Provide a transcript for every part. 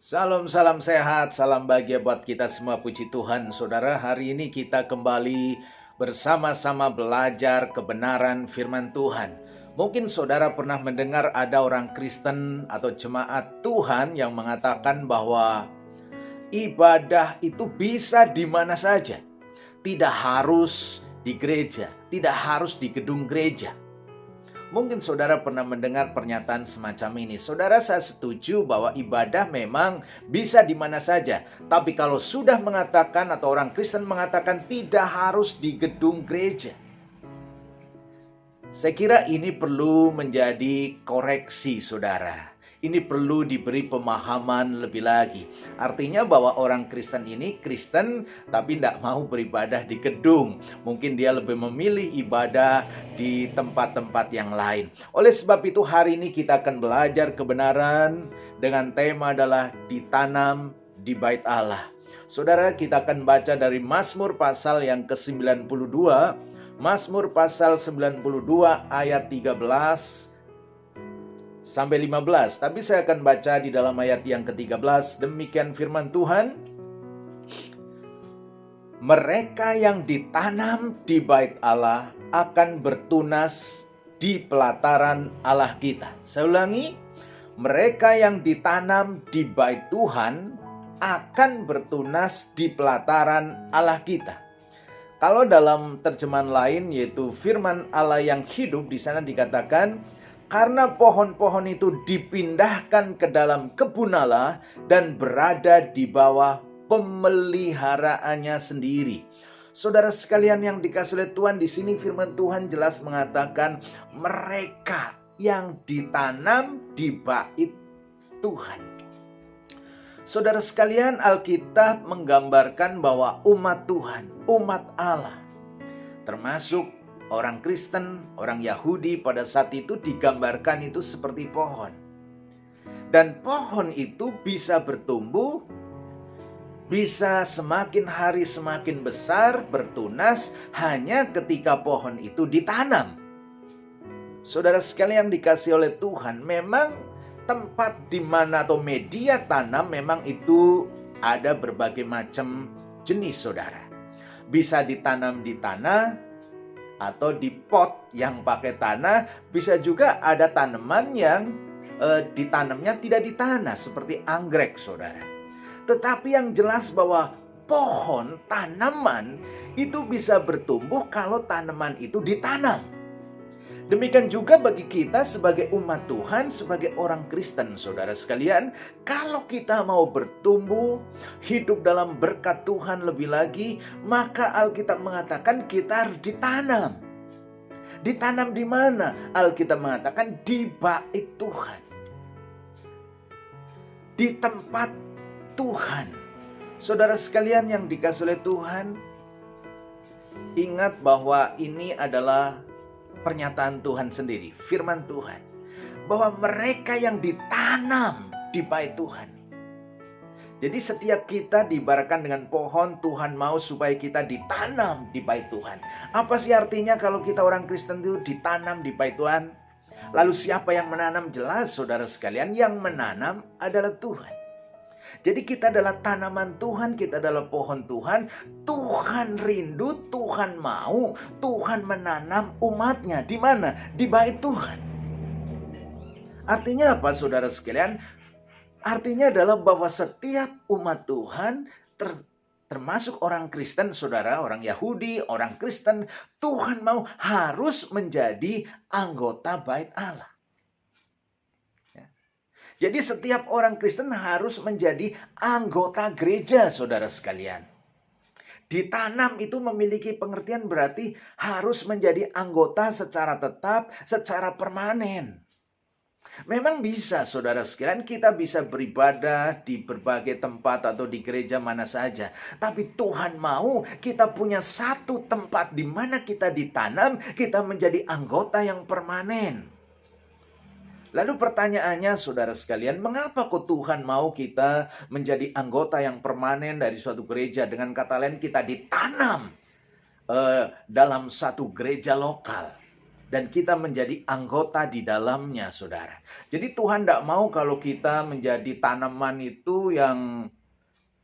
Salam sehat, salam bahagia buat kita semua. Puji Tuhan, saudara. Hari ini kita kembali bersama-sama belajar kebenaran firman Tuhan. Mungkin saudara pernah mendengar ada orang Kristen atau jemaat Tuhan yang mengatakan bahwa ibadah itu bisa di mana saja. Tidak harus di gereja, tidak harus di gedung gereja. Mungkin saudara pernah mendengar pernyataan semacam ini. Saudara, saya setuju bahwa ibadah memang bisa di mana saja. Tapi kalau sudah mengatakan atau orang Kristen mengatakan tidak harus di gedung gereja, saya kira ini perlu menjadi koreksi, saudara. Ini perlu diberi pemahaman lebih lagi. Artinya bahwa orang Kristen ini Kristen tapi tidak mau beribadah di gedung. Mungkin dia lebih memilih ibadah di tempat-tempat yang lain. Oleh sebab itu hari ini kita akan belajar kebenaran dengan tema adalah ditanam di bait Allah. Saudara, kita akan baca dari Mazmur pasal yang ke-92. Mazmur pasal 92 ayat 13 sampai 15. Tapi saya akan baca di dalam ayat yang ke-13. Demikian firman Tuhan. Mereka yang ditanam di bait Allah akan bertunas di pelataran Allah kita. Saya ulangi. Mereka yang ditanam di bait Tuhan akan bertunas di pelataran Allah kita. Kalau dalam terjemahan lain yaitu firman Allah yang hidup, di sana dikatakan karena pohon-pohon itu dipindahkan ke dalam kebun Allah dan berada di bawah pemeliharaannya sendiri. Saudara sekalian yang dikasihi oleh Tuhan, di sini firman Tuhan jelas mengatakan mereka yang ditanam di bait Tuhan. Saudara sekalian, Alkitab menggambarkan bahwa umat Tuhan, umat Allah, termasuk orang Kristen, orang Yahudi pada saat itu digambarkan itu seperti pohon. Dan pohon itu bisa bertumbuh, bisa semakin hari semakin besar, bertunas hanya ketika pohon itu ditanam. Saudara sekalian yang dikasihi oleh Tuhan, memang tempat di mana atau media tanam memang itu ada berbagai macam jenis, saudara. Bisa ditanam di tanah atau di pot yang pakai tanah. Bisa juga ada tanaman yang ditanamnya tidak di tanah seperti anggrek, saudara. Tetapi yang jelas bahwa pohon, tanaman itu bisa bertumbuh kalau tanaman itu ditanam. Demikian juga bagi kita sebagai umat Tuhan, sebagai orang Kristen, saudara sekalian. Kalau kita mau bertumbuh, hidup dalam berkat Tuhan lebih lagi, maka Alkitab mengatakan kita harus ditanam. Ditanam di mana? Alkitab mengatakan di bait Tuhan. Di tempat Tuhan. Saudara sekalian yang dikasihi oleh Tuhan, ingat bahwa ini adalah pernyataan Tuhan sendiri, firman Tuhan, bahwa mereka yang ditanam di bait Tuhan. Jadi setiap kita diibaratkan dengan pohon, Tuhan mau supaya kita ditanam di bait Tuhan. Apa sih artinya kalau kita orang Kristen itu ditanam di bait Tuhan? Lalu siapa yang menanam? Jelas saudara sekalian, yang menanam adalah Tuhan. Jadi kita adalah tanaman Tuhan, kita adalah pohon Tuhan. Tuhan rindu, Tuhan mau, Tuhan menanam umatnya. Di mana? Di bait Tuhan. Artinya apa saudara sekalian? Artinya adalah bahwa setiap umat Tuhan, termasuk orang Kristen, saudara, orang Yahudi, orang Kristen, Tuhan mau harus menjadi anggota bait Allah. Jadi setiap orang Kristen harus menjadi anggota gereja, saudara sekalian. Ditanam itu memiliki pengertian berarti harus menjadi anggota secara tetap, secara permanen. Memang bisa, saudara sekalian, kita bisa beribadah di berbagai tempat atau di gereja mana saja. Tapi Tuhan mau kita punya satu tempat di mana kita ditanam, kita menjadi anggota yang permanen. Lalu pertanyaannya saudara sekalian, mengapa kok Tuhan mau kita menjadi anggota yang permanen dari suatu gereja? Dengan kata lain kita ditanam dalam satu gereja lokal. dan kita menjadi anggota di dalamnya, saudara. Jadi Tuhan tidak mau kalau kita menjadi tanaman itu yang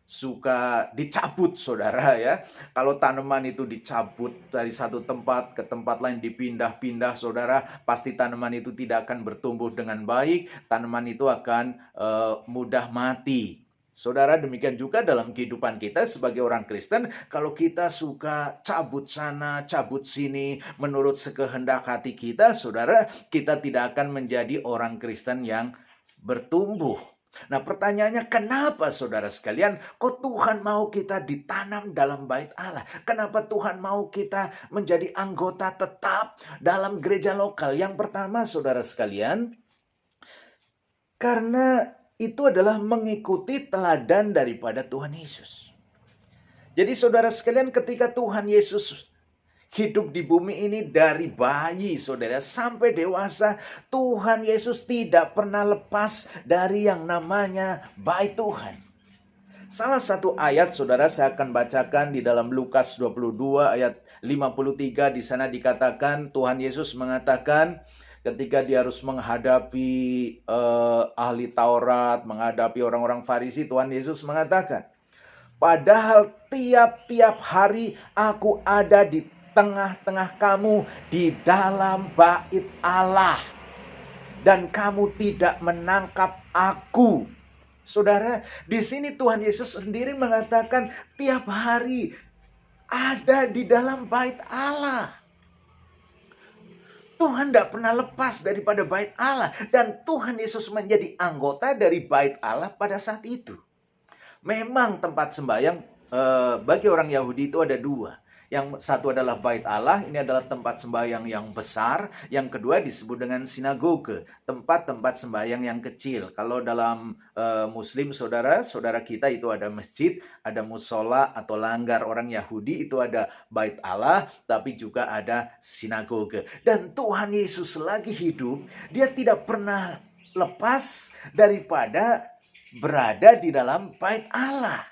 suka dicabut, saudara ya. Kalau tanaman itu dicabut dari satu tempat ke tempat lain, dipindah-pindah, saudara, pasti tanaman itu tidak akan bertumbuh dengan baik. Tanaman itu akan mudah mati. Saudara, demikian juga dalam kehidupan kita sebagai orang Kristen, kalau kita suka cabut sana, cabut sini, menurut sekehendak hati kita, saudara, kita tidak akan menjadi orang Kristen yang bertumbuh. Nah, pertanyaannya, kenapa saudara sekalian, kok Tuhan mau kita ditanam dalam bait Allah? Kenapa Tuhan mau kita menjadi anggota tetap dalam gereja lokal? Yang pertama, saudara sekalian, karena itu adalah mengikuti teladan daripada Tuhan Yesus. Jadi saudara sekalian, ketika Tuhan Yesus hidup di bumi ini dari bayi, saudara, sampai dewasa, Tuhan Yesus tidak pernah lepas dari yang namanya bait Tuhan. Salah satu ayat, saudara, saya akan bacakan di dalam Lukas 22 ayat 53. Di sana dikatakan, Tuhan Yesus mengatakan, ketika dia harus menghadapi ahli Taurat, menghadapi orang-orang Farisi, Tuhan Yesus mengatakan, padahal tiap-tiap hari aku ada di tengah-tengah kamu di dalam bait Allah, dan kamu tidak menangkap aku. Saudara, di sini Tuhan Yesus sendiri mengatakan tiap hari ada di dalam bait Allah. Tuhan tidak pernah lepas daripada bait Allah. Dan Tuhan Yesus menjadi anggota dari bait Allah pada saat itu. Memang tempat sembahyang bagi orang Yahudi itu ada dua. Yang satu adalah bait Allah, ini adalah tempat sembahyang yang besar. Yang kedua disebut dengan sinagoge, tempat-tempat sembahyang yang kecil. Kalau dalam Muslim, saudara kita itu ada masjid, ada musola atau langgar. Orang Yahudi itu ada bait Allah, tapi juga ada sinagoge. Dan Tuhan Yesus lagi hidup, dia tidak pernah lepas daripada berada di dalam bait Allah.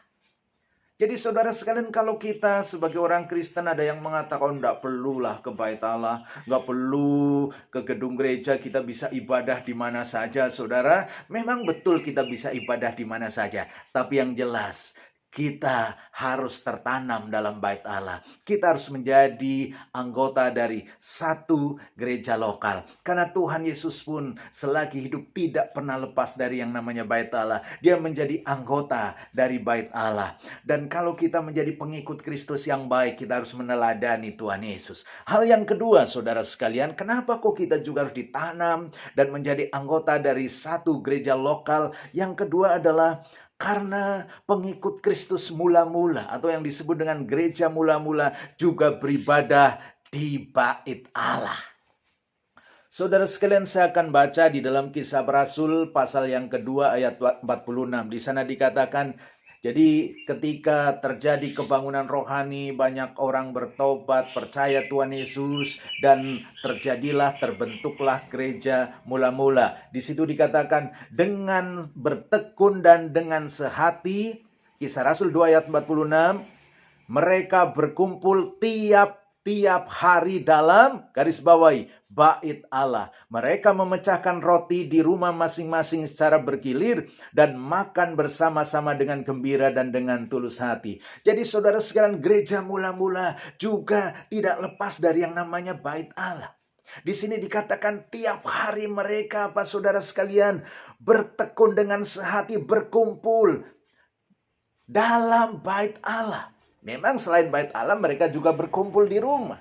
Jadi saudara sekalian, kalau kita sebagai orang Kristen ada yang mengatakan tidak perlulah ke bait Allah, nggak perlu ke gedung gereja, kita bisa ibadah di mana saja, saudara. Memang betul kita bisa ibadah di mana saja, tapi yang jelas kita harus tertanam dalam bait Allah. Kita harus menjadi anggota dari satu gereja lokal. Karena Tuhan Yesus pun selagi hidup tidak pernah lepas dari yang namanya bait Allah. Dia menjadi anggota dari bait Allah. Dan kalau kita menjadi pengikut Kristus yang baik, kita harus meneladani Tuhan Yesus. Hal yang kedua, saudara sekalian, kenapa kok kita juga harus ditanam dan menjadi anggota dari satu gereja lokal? Yang kedua adalah karena pengikut Kristus mula-mula atau yang disebut dengan gereja mula-mula juga beribadah di bait Allah. Saudara sekalian, saya akan baca di dalam Kisah Rasul pasal yang kedua ayat 46. Di sana dikatakan, jadi ketika terjadi kebangunan rohani, banyak orang bertobat, percaya Tuhan Yesus, dan terbentuklah gereja mula-mula. Di situ dikatakan, dengan bertekun dan dengan sehati, Kisah Rasul 2 ayat 46, mereka berkumpul tiap hari dalam, garis bawahi, bait Allah. Mereka memecahkan roti di rumah masing-masing secara bergilir dan makan bersama-sama dengan gembira dan dengan tulus hati. Jadi saudara sekalian, gereja mula-mula juga tidak lepas dari yang namanya bait Allah. Di sini dikatakan tiap hari mereka, saudara sekalian, bertekun dengan sehati, berkumpul dalam bait Allah. Memang selain bait Allah, mereka juga berkumpul di rumah.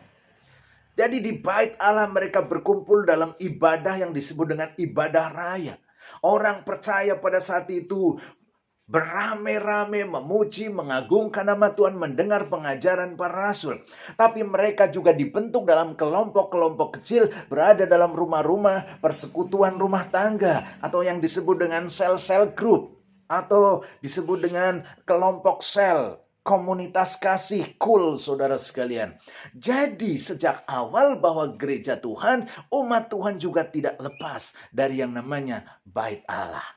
Jadi di bait Allah mereka berkumpul dalam ibadah yang disebut dengan ibadah raya. Orang percaya pada saat itu beramai-ramai memuji, mengagungkan nama Tuhan, mendengar pengajaran para rasul. Tapi mereka juga dibentuk dalam kelompok-kelompok kecil, berada dalam rumah-rumah, persekutuan rumah tangga, atau yang disebut dengan sel-sel group, atau disebut dengan kelompok sel, komunitas kasih, kul, saudara sekalian. Jadi sejak awal bahwa gereja Tuhan, umat Tuhan juga tidak lepas dari yang namanya bait Allah.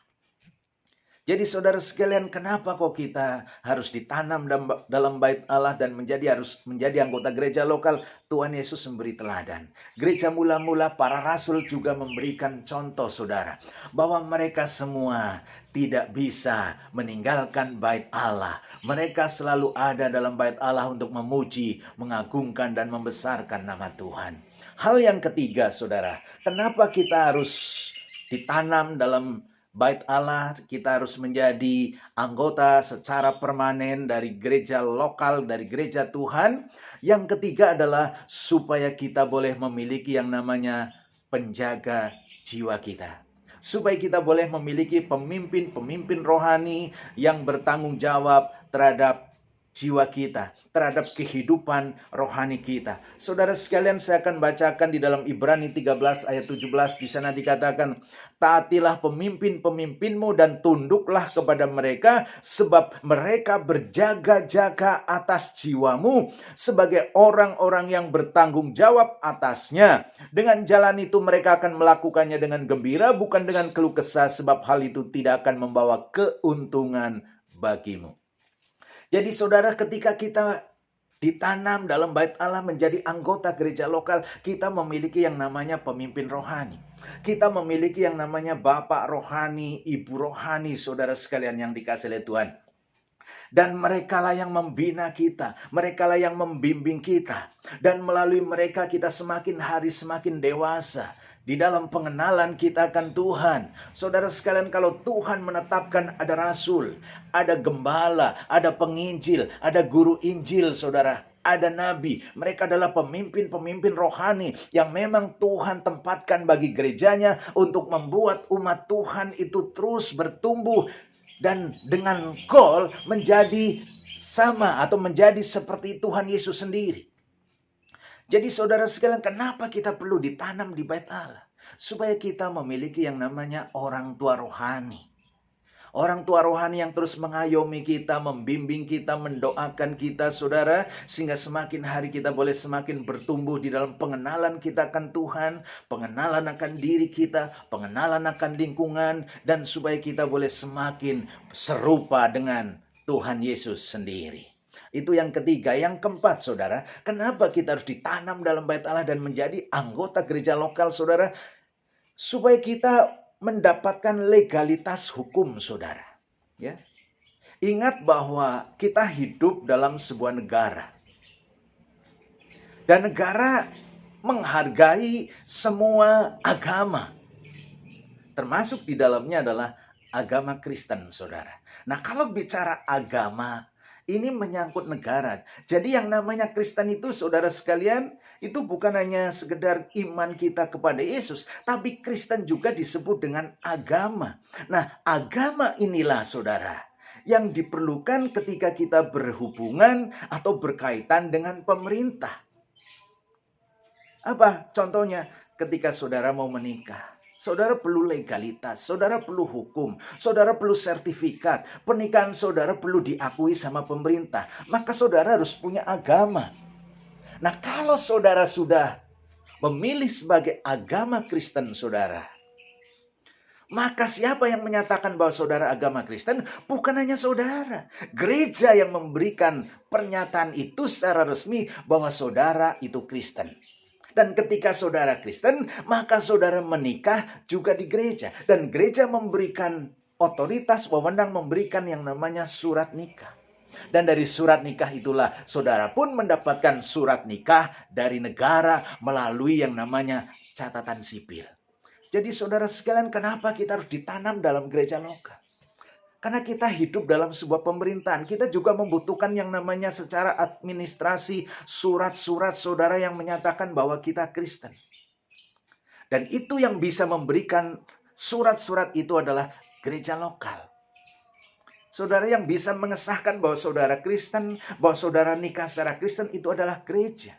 Jadi saudara sekalian, kenapa kok kita harus ditanam dalam bait Allah dan harus menjadi anggota gereja lokal? Tuhan Yesus memberi teladan. Gereja mula-mula para rasul juga memberikan contoh saudara, bahwa mereka semua tidak bisa meninggalkan bait Allah. Mereka selalu ada dalam bait Allah untuk memuji, mengagungkan dan membesarkan nama Tuhan. Hal yang ketiga saudara, kenapa kita harus ditanam dalam bait Allah, kita harus menjadi anggota secara permanen dari gereja lokal, dari gereja Tuhan. Yang ketiga adalah supaya kita boleh memiliki yang namanya penjaga jiwa kita. Supaya kita boleh memiliki pemimpin-pemimpin rohani yang bertanggung jawab terhadap jiwa kita, terhadap kehidupan rohani kita. Saudara sekalian, saya akan bacakan di dalam Ibrani 13 ayat 17. Di sana dikatakan, taatilah pemimpin-pemimpinmu dan tunduklah kepada mereka, sebab mereka berjaga-jaga atas jiwamu sebagai orang-orang yang bertanggung jawab atasnya. Dengan jalan itu mereka akan melakukannya dengan gembira, bukan dengan keluh kesah, sebab hal itu tidak akan membawa keuntungan bagimu. Jadi saudara, ketika kita ditanam dalam bait Allah menjadi anggota gereja lokal, kita memiliki yang namanya pemimpin rohani. Kita memiliki yang namanya bapak rohani, ibu rohani, saudara sekalian yang dikasihi oleh Tuhan. Dan merekalah yang membina kita, merekalah yang membimbing kita. Dan melalui mereka kita semakin hari semakin dewasa di dalam pengenalan kita akan Tuhan. Saudara sekalian, kalau Tuhan menetapkan ada rasul, ada gembala, ada penginjil, ada guru Injil, saudara, ada nabi. Mereka adalah pemimpin-pemimpin rohani yang memang Tuhan tempatkan bagi gerejanya untuk membuat umat Tuhan itu terus bertumbuh dan dengan goal menjadi sama atau menjadi seperti Tuhan Yesus sendiri. Jadi saudara sekalian, kenapa kita perlu ditanam di bait Allah? Supaya kita memiliki yang namanya orang tua rohani. Orang tua rohani yang terus mengayomi kita, membimbing kita, mendoakan kita, saudara. Sehingga semakin hari kita boleh semakin bertumbuh di dalam pengenalan kita akan Tuhan, pengenalan akan diri kita, pengenalan akan lingkungan, dan supaya kita boleh semakin serupa dengan Tuhan Yesus sendiri. Itu yang ketiga. Yang keempat, saudara, kenapa kita harus ditanam dalam bait Allah dan menjadi anggota gereja lokal, saudara? Supaya kita mendapatkan legalitas hukum, saudara. Ya. Ingat bahwa kita hidup dalam sebuah negara. Dan negara menghargai semua agama. Termasuk di dalamnya adalah agama Kristen, saudara. Nah, kalau bicara agama, ini menyangkut negara. Jadi yang namanya Kristen itu, saudara sekalian, itu bukan hanya sekedar iman kita kepada Yesus, tapi Kristen juga disebut dengan agama. Nah, agama inilah, saudara, yang diperlukan ketika kita berhubungan atau berkaitan dengan pemerintah. Apa contohnya? Ketika saudara mau menikah, saudara perlu legalitas, saudara perlu hukum, saudara perlu sertifikat, pernikahan saudara perlu diakui sama pemerintah. Maka saudara harus punya agama. Nah, kalau saudara sudah memilih sebagai agama Kristen, saudara, maka siapa yang menyatakan bahwa saudara agama Kristen? Bukan hanya saudara. Gereja yang memberikan pernyataan itu secara resmi bahwa saudara itu Kristen. Dan ketika saudara Kristen, maka saudara menikah juga di gereja. Dan gereja memberikan otoritas, wewenang memberikan yang namanya surat nikah. Dan dari surat nikah itulah saudara pun mendapatkan surat nikah dari negara melalui yang namanya catatan sipil. Jadi saudara sekalian, kenapa kita harus ditanam dalam gereja lokal? Karena kita hidup dalam sebuah pemerintahan. Kita juga membutuhkan yang namanya secara administrasi surat-surat saudara yang menyatakan bahwa kita Kristen. Dan itu yang bisa memberikan surat-surat itu adalah gereja lokal. Saudara yang bisa mengesahkan bahwa saudara Kristen, bahwa saudara nikah secara Kristen itu adalah gereja.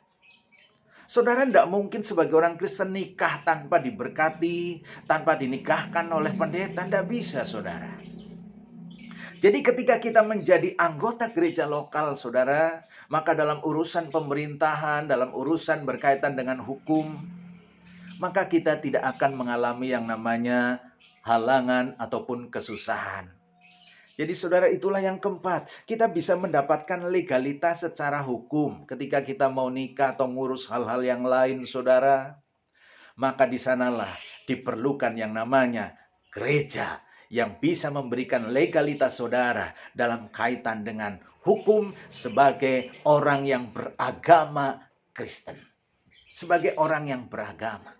Saudara tidak mungkin sebagai orang Kristen nikah tanpa diberkati, tanpa dinikahkan oleh pendeta. Tidak bisa, saudara. Jadi ketika kita menjadi anggota gereja lokal, saudara, maka dalam urusan pemerintahan, dalam urusan berkaitan dengan hukum, maka kita tidak akan mengalami yang namanya halangan ataupun kesusahan. Jadi saudara, itulah yang keempat. Kita bisa mendapatkan legalitas secara hukum ketika kita mau nikah atau ngurus hal-hal yang lain saudara. Maka di sanalah diperlukan yang namanya gereja yang bisa memberikan legalitas saudara dalam kaitan dengan hukum sebagai orang yang beragama Kristen. Sebagai orang yang beragama.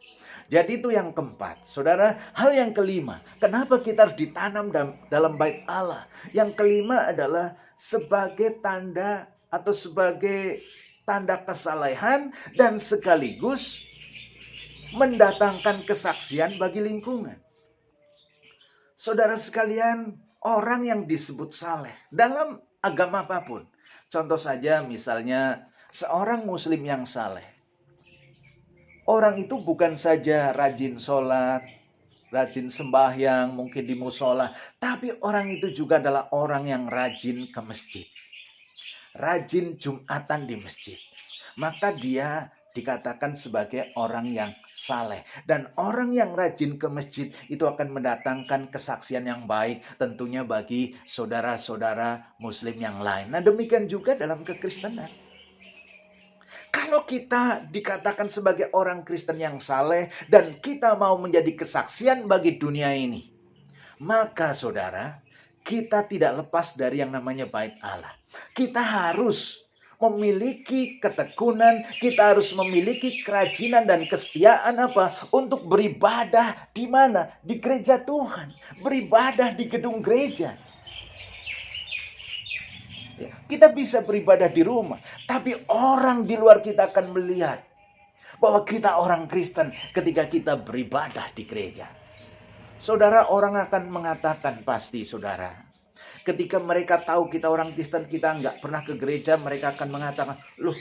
Jadi itu yang keempat. Saudara, hal yang kelima, kenapa kita harus ditanam dalam bait Allah? Yang kelima adalah sebagai tanda atau sebagai tanda kesalehan dan sekaligus mendatangkan kesaksian bagi lingkungan. Saudara sekalian, orang yang disebut saleh dalam agama apapun. Contoh saja misalnya seorang muslim yang saleh. Orang itu bukan saja rajin sholat, rajin sembahyang, mungkin di musola. Tapi orang itu juga adalah orang yang rajin ke masjid. Rajin Jumatan di masjid. Maka dia dikatakan sebagai orang yang saleh. Dan orang yang rajin ke masjid itu akan mendatangkan kesaksian yang baik tentunya bagi saudara-saudara muslim yang lain. Nah, demikian juga dalam kekristenan. Kalau kita dikatakan sebagai orang Kristen yang saleh dan kita mau menjadi kesaksian bagi dunia ini, maka saudara, kita tidak lepas dari yang namanya bait Allah. Kita harus memiliki ketekunan, kita harus memiliki kerajinan dan kesetiaan apa? Untuk beribadah di mana? Di gereja Tuhan, beribadah di gedung gereja. Kita bisa beribadah di rumah, tapi orang di luar kita akan melihat bahwa kita orang Kristen ketika kita beribadah di gereja. Saudara, orang akan mengatakan pasti saudara, ketika mereka tahu kita orang Kristen, kita nggak pernah ke gereja, mereka akan mengatakan, loh,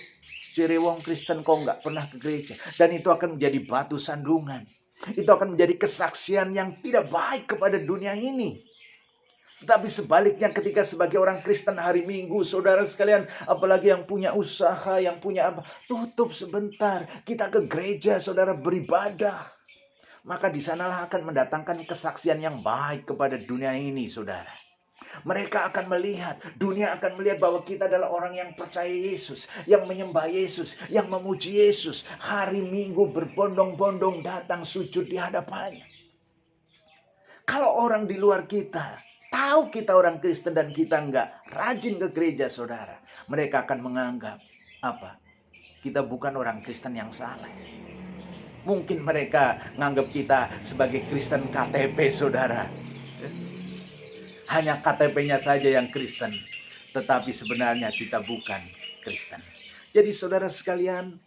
ciri wong Kristen kok nggak pernah ke gereja. Dan itu akan menjadi batu sandungan. Itu akan menjadi kesaksian yang tidak baik kepada dunia ini. Tapi sebaliknya ketika sebagai orang Kristen hari Minggu, saudara sekalian, apalagi yang punya usaha, yang punya apa, tutup sebentar, kita ke gereja, saudara beribadah. Maka di sanalah akan mendatangkan kesaksian yang baik kepada dunia ini, saudara. Mereka akan melihat, dunia akan melihat bahwa kita adalah orang yang percaya Yesus, yang menyembah Yesus, yang memuji Yesus. Hari Minggu berbondong-bondong datang sujud di hadapannya. Kalau orang di luar kita tahu kita orang Kristen dan kita nggak rajin ke gereja, saudara, mereka akan menganggap apa? Kita bukan orang Kristen yang saleh. Mungkin mereka menganggap kita sebagai Kristen KTP, saudara. Hanya KTP-nya saja yang Kristen, tetapi sebenarnya kita bukan Kristen. Jadi saudara sekalian,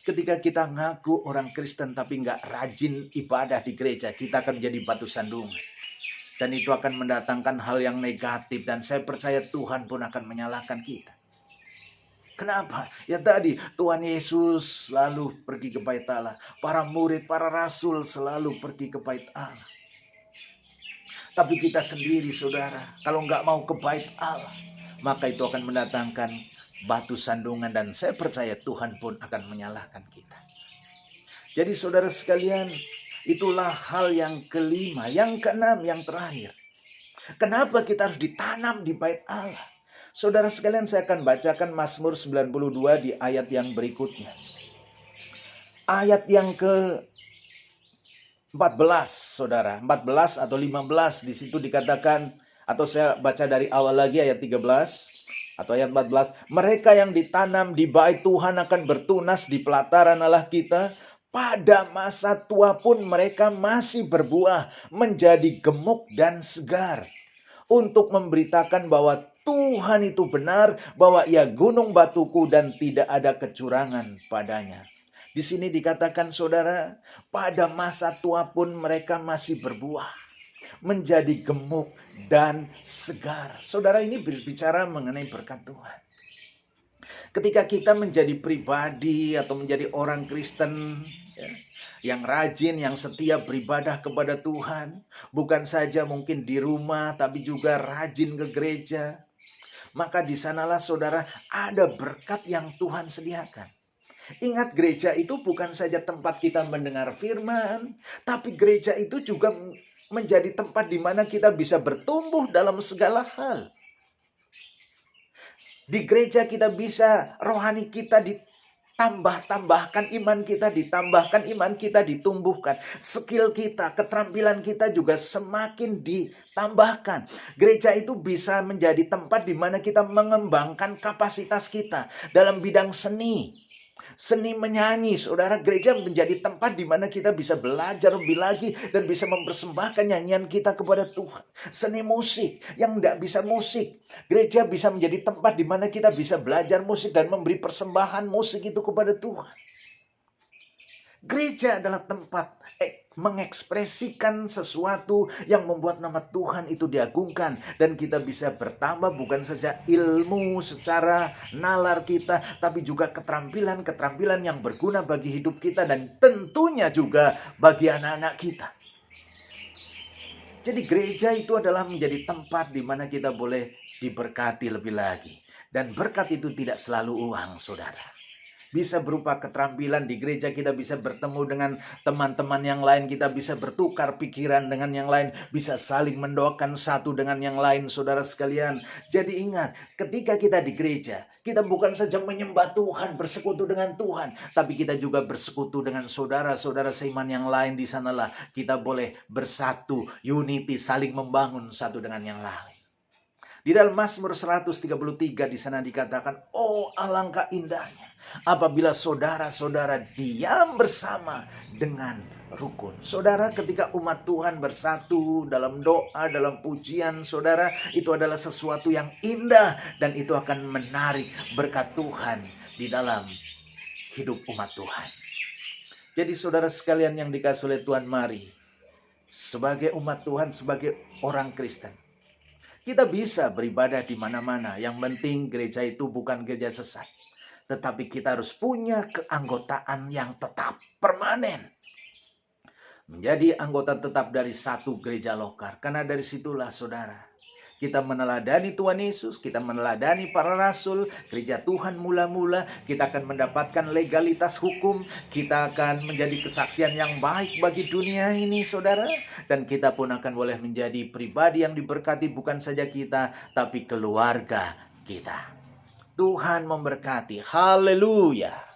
ketika kita ngaku orang Kristen tapi nggak rajin ibadah di gereja, kita akan jadi batu sandungan. Dan itu akan mendatangkan hal yang negatif. Dan saya percaya Tuhan pun akan menyalahkan kita. Kenapa? Ya tadi Tuhan Yesus selalu pergi ke bait Allah. Para murid, para rasul selalu pergi ke bait Allah. Tapi kita sendiri saudara, kalau nggak mau ke bait Allah, maka itu akan mendatangkan batu sandungan. Dan saya percaya Tuhan pun akan menyalahkan kita. Jadi saudara sekalian, itulah hal yang kelima, yang keenam, yang terakhir. Kenapa kita harus ditanam di bait Allah? Saudara sekalian, saya akan bacakan Mazmur 92 di ayat yang berikutnya. Ayat yang ke-14, saudara. 14 atau 15 di situ dikatakan, atau saya baca dari awal lagi ayat 13 atau ayat 14. Mereka yang ditanam di bait Tuhan akan bertunas di pelataran Allah kita. Pada masa tua pun mereka masih berbuah, menjadi gemuk dan segar. Untuk memberitakan bahwa Tuhan itu benar, bahwa Ia gunung batuku dan tidak ada kecurangan padanya. Di sini dikatakan saudara, pada masa tua pun mereka masih berbuah, menjadi gemuk dan segar. Saudara, ini berbicara mengenai berkat Tuhan. Ketika kita menjadi pribadi atau menjadi orang Kristen yang rajin, yang setia beribadah kepada Tuhan, bukan saja mungkin di rumah, tapi juga rajin ke gereja, maka di sanalah saudara ada berkat yang Tuhan sediakan. Ingat, gereja itu bukan saja tempat kita mendengar firman, tapi gereja itu juga menjadi tempat di mana kita bisa bertumbuh dalam segala hal. Di gereja kita bisa, rohani kita ditambahkan iman kita, ditumbuhkan. Skill kita, keterampilan kita juga semakin ditambahkan. Gereja itu bisa menjadi tempat di mana kita mengembangkan kapasitas kita dalam bidang seni. Seni menyanyi, saudara, gereja menjadi tempat di mana kita bisa belajar lebih lagi dan bisa mempersembahkan nyanyian kita kepada Tuhan. Seni musik yang tidak bisa musik, gereja bisa menjadi tempat di mana kita bisa belajar musik dan memberi persembahan musik itu kepada Tuhan. Gereja adalah tempat mengekspresikan sesuatu yang membuat nama Tuhan itu diagungkan. Dan kita bisa bertambah bukan saja ilmu secara nalar kita, tapi juga keterampilan-keterampilan yang berguna bagi hidup kita dan tentunya juga bagi anak-anak kita. Jadi gereja itu adalah menjadi tempat di mana kita boleh diberkati lebih lagi. Dan berkat itu tidak selalu uang, saudara. Bisa berupa keterampilan di gereja, kita bisa bertemu dengan teman-teman yang lain, kita bisa bertukar pikiran dengan yang lain, bisa saling mendoakan satu dengan yang lain, saudara sekalian. Jadi ingat, ketika kita di gereja, kita bukan saja menyembah Tuhan, bersekutu dengan Tuhan, tapi kita juga bersekutu dengan saudara-saudara seiman yang lain. Di sanalah kita boleh bersatu, unity, saling membangun satu dengan yang lain. Di dalam Mazmur 133 di sana dikatakan, oh alangkah indahnya apabila saudara-saudara diam bersama dengan rukun. Saudara, ketika umat Tuhan bersatu dalam doa, dalam pujian, saudara, itu adalah sesuatu yang indah dan itu akan menarik berkat Tuhan di dalam hidup umat Tuhan. Jadi saudara sekalian yang dikasihi oleh Tuhan, mari sebagai umat Tuhan, sebagai orang Kristen, kita bisa beribadah di mana-mana. Yang penting gereja itu bukan gereja sesat. Tetapi kita harus punya keanggotaan yang tetap, permanen. Menjadi anggota tetap dari satu gereja lokal. Karena dari situlah saudara, kita meneladani Tuhan Yesus, kita meneladani para rasul, gereja Tuhan mula-mula, kita akan mendapatkan legalitas hukum, kita akan menjadi kesaksian yang baik bagi dunia ini, saudara. Dan kita pun akan boleh menjadi pribadi yang diberkati bukan saja kita, tapi keluarga kita. Tuhan memberkati. Haleluya.